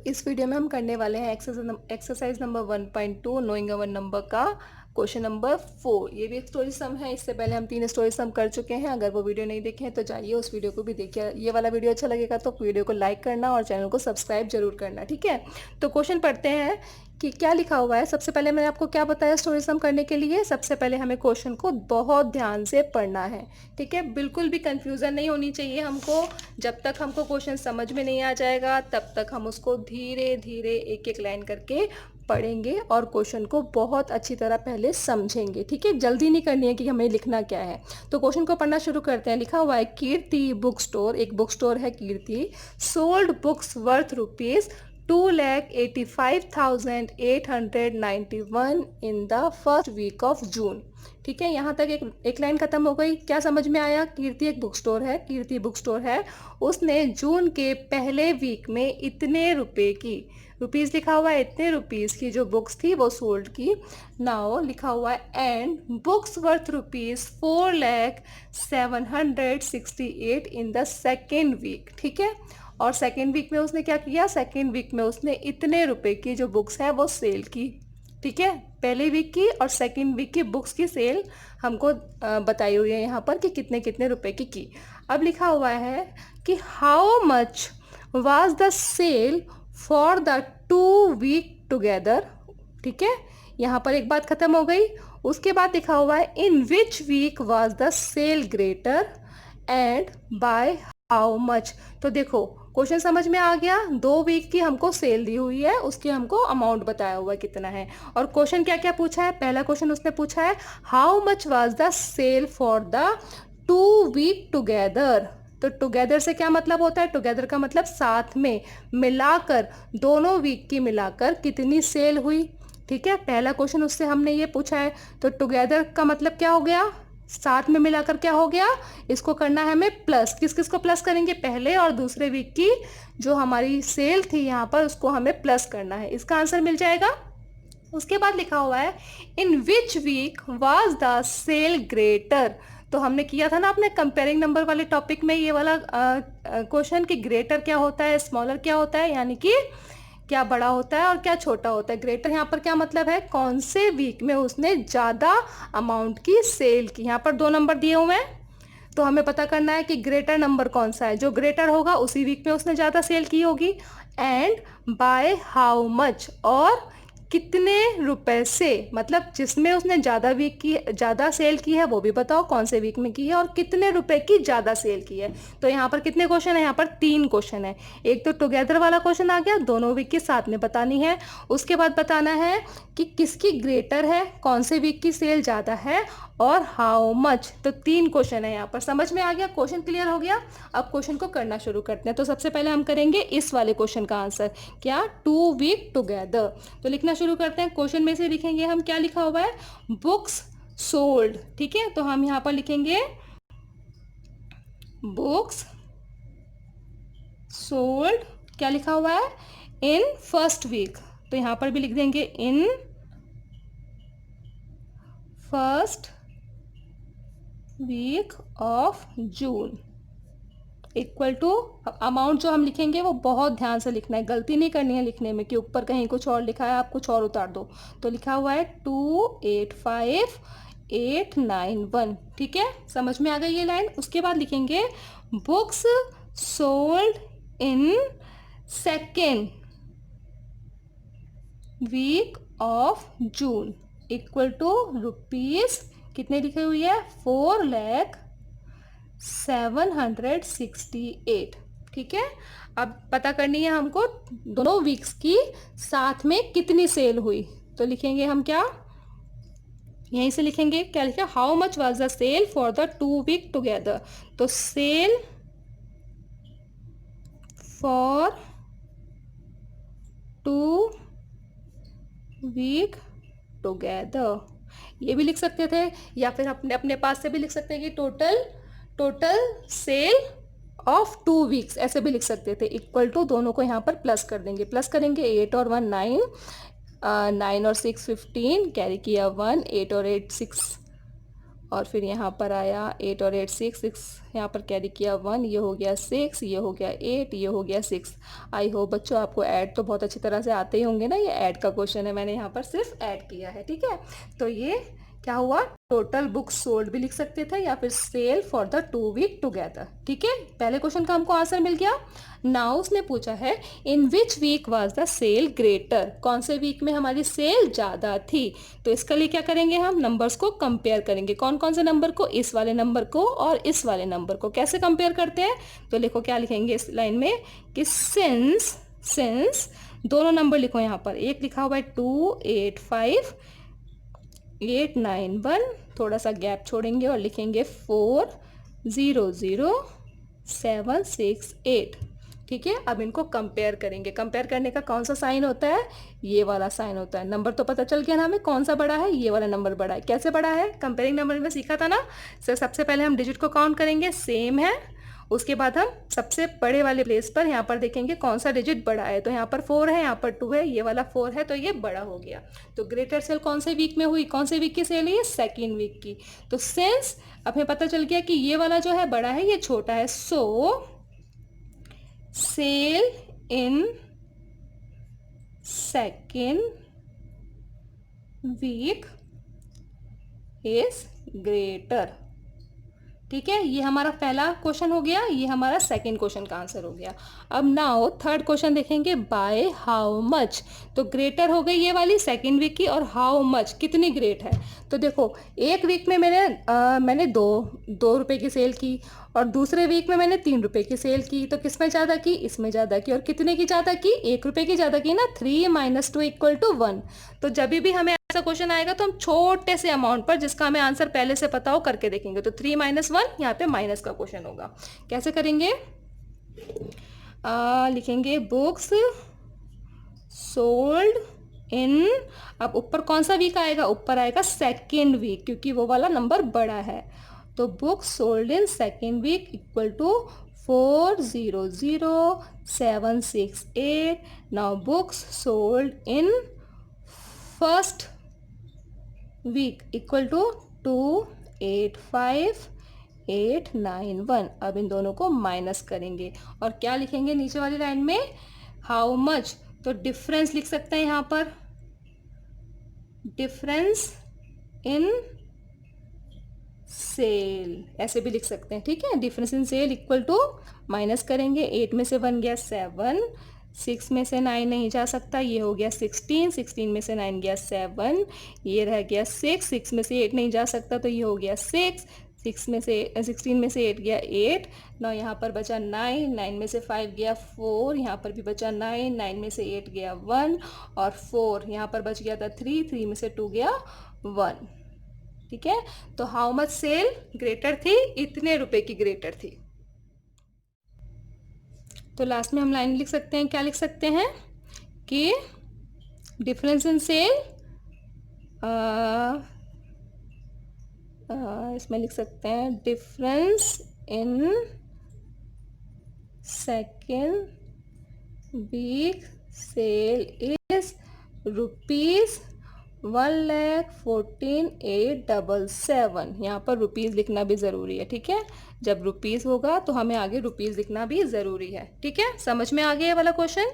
इस वीडियो में हम करने वाले हैं exercise number 1.2 knowing our number का क्वेश्चन नंबर 4। ये भी एक स्टोरी सम है। इससे पहले हम 3 स्टोरी सम कर चुके हैं। अगर वो वीडियो नहीं देखे हैं तो जाइए उस वीडियो को भी देखिए। ये वाला वीडियो अच्छा लगेगा तो वीडियो को लाइक करना और चैनल को सब्सक्राइब जरूर करना, ठीक है। तो क्वेश्चन पढ़ते हैं कि क्या लिखा हुआ है। सबसे पहले मैंने आपको क्या बताया स्टोरी सम करने के लिए। सबसे पहले हमें क्वेश्चन को बहुत ध्यान से पढ़ना है, ठीक है। बिल्कुल भी कंफ्यूजन नहीं होनी चाहिए हमको। जब तक हमको क्वेश्चन समझ में नहीं आ जाएगा तब तक हम उसको धीरे धीरे एक एक लाइन करके पढ़ेंगे और क्वेश्चन को बहुत अच्छी तरह पहले समझेंगे, ठीक है। जल्दी नहीं करनी है कि हमें लिखना क्या है। तो क्वेश्चन को पढ़ना शुरू करते हैं। लिखा हुआ है कीर्ति बुक स्टोर, एक बुक स्टोर है Kirti, sold books worth rupees 2,85,891 in the first week of June. ठीक है, यहाँ तक एक लाइन खत्म हो गई। क्या समझ में आया? कीर्ति एक बुक स्टोर है, कीर्ति बुक स्टोर है, उसने जून के पहले वीक में इतने रुपए की, रुपीज़ लिखा हुआ है, इतने रुपीज़ की जो बुक्स थी वो सोल्ड की। नाउ लिखा हुआ है and books worth rupees 4,07,68 in the second week. ठीक है, और सेकेंड वीक में उसने क्या किया? सेकेंड वीक में उसने इतने रुपए की जो बुक्स है वो सेल की। ठीक है, पहले वीक की और सेकेंड वीक की बुक्स की सेल हमको बताई हुई है यहाँ पर कि कितने कितने रुपए की। अब लिखा हुआ है कि how much was the sale for the 2 week together. ठीक है, यहाँ पर एक बात खत्म हो गई। उसके बाद लिखा हुआ है in which week was the sale greater and by how much. तो देखो क्वेश्चन समझ में आ गया। 2 वीक की हमको सेल दी हुई है, उसकी हमको अमाउंट बताया हुआ है कितना है। और क्वेश्चन क्या क्या पूछा है? पहला क्वेश्चन उसने पूछा है how much was the sale for the 2 week together. तो टुगेदर से क्या मतलब होता है? टुगेदर का मतलब साथ में, मिलाकर, दोनों वीक की मिलाकर कितनी सेल हुई। ठीक है, पहला क्वेश्चन उससे हमने ये पूछा है। तो टुगेदर का मतलब क्या हो गया? साथ में मिलाकर क्या हो गया? इसको करना है हमें प्लस। किस किस को प्लस करेंगे? पहले और दूसरे वीक की जो हमारी सेल थी यहाँ पर उसको हमें प्लस करना है। इसका आंसर मिल जाएगा। उसके बाद लिखा हुआ है in which week was the sale greater. तो हमने किया था ना अपने कंपेयरिंग नंबर वाले टॉपिक में ये वाला क्वेश्चन कि ग्रेटर क्या होता है, स्मॉलर क्या होता है, यानी कि क्या बड़ा होता है और क्या छोटा होता है। ग्रेटर यहाँ पर क्या मतलब है? कौन से वीक में उसने ज़्यादा अमाउंट की सेल की। यहाँ पर 2 नंबर दिए हुए हैं तो हमें पता करना है कि ग्रेटर नंबर कौन सा है। जो ग्रेटर होगा उसी वीक में उसने ज़्यादा सेल की होगी। एंड बाय हाउ मच, और कितने रुपए से, मतलब जिसमें उसने ज़्यादा सेल की है वो भी बताओ कौन से वीक में की है और कितने रुपए की ज़्यादा सेल की है। तो यहाँ पर कितने क्वेश्चन है? यहाँ पर 3 क्वेश्चन है। एक तो टुगेदर वाला क्वेश्चन आ गया, दोनों वीक के साथ में बतानी है। उसके बाद बताना है कि किसकी ग्रेटर है, कौन से वीक की सेल ज़्यादा है, और हाउ मच। तो 3 क्वेश्चन है यहाँ पर। समझ में आ गया? क्वेश्चन क्लियर हो गया। अब क्वेश्चन को करना शुरू करते हैं। तो सबसे पहले हम करेंगे इस वाले क्वेश्चन का आंसर, क्या? 2 वीक टुगेदर। तो लिखना शुरू करते हैं। क्वेश्चन में से लिखेंगे हम, क्या लिखा हुआ है? Books sold. ठीक है, तो हम यहाँ पर लिखेंगे बुक्स सोल्ड, क्या लिखा हुआ है? In first week. तो यहाँ पर भी लिख देंगे in first week of June equal to, amount जो हम लिखेंगे वो बहुत ध्यान से लिखना है, गलती नहीं करनी है लिखने में कि ऊपर कहीं कुछ और लिखा है आप कुछ और उतार दो। तो लिखा हुआ है 285,891। ठीक है, समझ में आ गई ये लाइन। उसके बाद लिखेंगे books sold in second week of June equal to rupees, कितने लिखी हुई है? 4,07,68। ठीक है, अब पता करनी है हमको दोनों वीक्स की साथ में कितनी सेल हुई। तो लिखेंगे हम क्या? यहीं से लिखेंगे, क्या लिखा? How much was the sale for the 2 week together. तो सेल फॉर 2 वीक टुगेदर, ये भी लिख सकते थे, या फिर अपने अपने पास से भी लिख सकते हैं कि टोटल सेल ऑफ 2 वीक्स, ऐसे भी लिख सकते थे। इक्वल टू, दोनों को यहाँ पर प्लस कर देंगे। प्लस करेंगे 8 और 1 9, 9 और 6 15, कैरी किया 1, 8 और 8 6 और फिर यहाँ पर आया 8 और 8 6, 6 यहाँ पर कैरी किया 1, ये हो गया 6, ये हो गया 8, ये हो गया 6। आई होप बच्चों आपको ऐड तो बहुत अच्छी तरह से आते ही होंगे ना, ये ऐड का क्वेश्चन है, मैंने यहाँ पर सिर्फ ऐड किया है, ठीक है। तो ये क्या हुआ, टोटल बुक्स सोल्ड भी लिख सकते थे या फिर sale for the 2 week together, ठीक है। पहले क्वेश्चन का हमको आंसर मिल गया। नाउ उसने पूछा है in which week was the sale greater, कौन से वीक में हमारी सेल ज़्यादा थी। तो इसके लिए क्या करेंगे, हम नंबर्स को कंपेयर करेंगे, कौन कौन से नंबर को, इस वाले नंबर को और इस वाले नंबर को। कैसे कंपेयर करते हैं, तो लिखो क्या लिखेंगे इस लाइन में कि सिंस दोनों नंबर लिखो यहाँ पर, एक लिखा हुआ है 2 8 5 8 9 1, थोड़ा सा गैप छोड़ेंगे और लिखेंगे 4 0 0 7 6 8, ठीक है। अब इनको कंपेयर करेंगे, कंपेयर करने का कौन सा साइन होता है, ये वाला साइन होता है। नंबर तो पता चल गया ना हमें कौन सा बड़ा है, ये वाला नंबर बड़ा है। कैसे बड़ा है, कंपेयरिंग नंबर में सीखा था ना, सबसे पहले हम डिजिट को काउंट करेंगे, सेम है, उसके बाद हम सबसे बड़े वाले प्लेस पर यहाँ पर देखेंगे कौन सा डिजिट बड़ा है। तो यहाँ पर 4 है, यहाँ पर 2 है, ये वाला 4 है, तो ये बड़ा हो गया। तो ग्रेटर सेल कौन से वीक में हुई, कौन से वीक की सेल है, ये सेकेंड वीक की। तो सिंस हमें पता चल गया कि ये वाला जो है बड़ा है, ये छोटा है, so sale in second week is greater, ठीक है। ये हमारा पहला क्वेश्चन हो गया, ये हमारा सेकंड क्वेश्चन का आंसर हो गया। अब नाउ थर्ड क्वेश्चन देखेंगे, बाय हाउ मच। तो ग्रेटर हो गई ये वाली सेकंड वीक की, और हाउ मच कितनी ग्रेट है। तो देखो एक वीक में मैंने दो रुपए की सेल की, और दूसरे वीक में मैंने 3 रुपए की सेल की। तो किसमें ज़्यादा की, इसमें ज़्यादा की। और कितने की ज़्यादा की, 1 रुपए की ज़्यादा की ना, 3 - 2 = 1। तो जब भी हमें ऐसा क्वेश्चन आएगा तो हम छोटे से अमाउंट पर, जिसका हमें आंसर पहले से पता हो, करके देखेंगे। तो 3 - 1 यहाँ पे माइनस का क्वेश्चन होगा। कैसे करेंगे, लिखेंगे बुक्स सोल्ड इन, अब ऊपर कौन सा वीक आएगा, ऊपर आएगा सेकेंड वीक, क्योंकि वो वाला नंबर बड़ा है। तो books sold in second week = 4 0 0 7 6 8। Now books sold in first week = 2 8 5 8 9 1। अब इन दोनों को माइनस करेंगे और क्या लिखेंगे नीचे वाली लाइन में, हाउ मच। तो डिफरेंस लिख सकते हैं यहाँ पर, डिफरेंस इन सेल, ऐसे भी लिख सकते हैं, ठीक है। डिफरेंस इन सेल = माइनस करेंगे, 8 में से 1 गया 7, 6 में से 9 नहीं जा सकता, ये हो गया 16, 16 में से 9 गया 7, ये रह गया 6, 6 में से 8 नहीं जा सकता, तो ये हो गया 6, 16 में से 8 गया 8, 9 यहाँ पर बचा 9, 9 में से 5 गया 4, यहाँ पर भी बचा 9, 9 में से 8 गया 1, और 4 यहाँ पर बच गया था 3, 3 में से 2 गया 1, ठीक है। तो हाउ मच सेल ग्रेटर थी, इतने रुपए की ग्रेटर थी। तो लास्ट में हम लाइन लिख सकते हैं, क्या लिख सकते हैं कि डिफरेंस इन सेल, इसमें लिख सकते हैं difference in second week sale is ₹1,14,877। यहाँ पर रुपीज़ लिखना भी ज़रूरी है, ठीक है। जब रुपीज़ होगा तो हमें आगे रुपीज़ लिखना भी ज़रूरी है, ठीक है। समझ में आ गया ये वाला क्वेश्चन।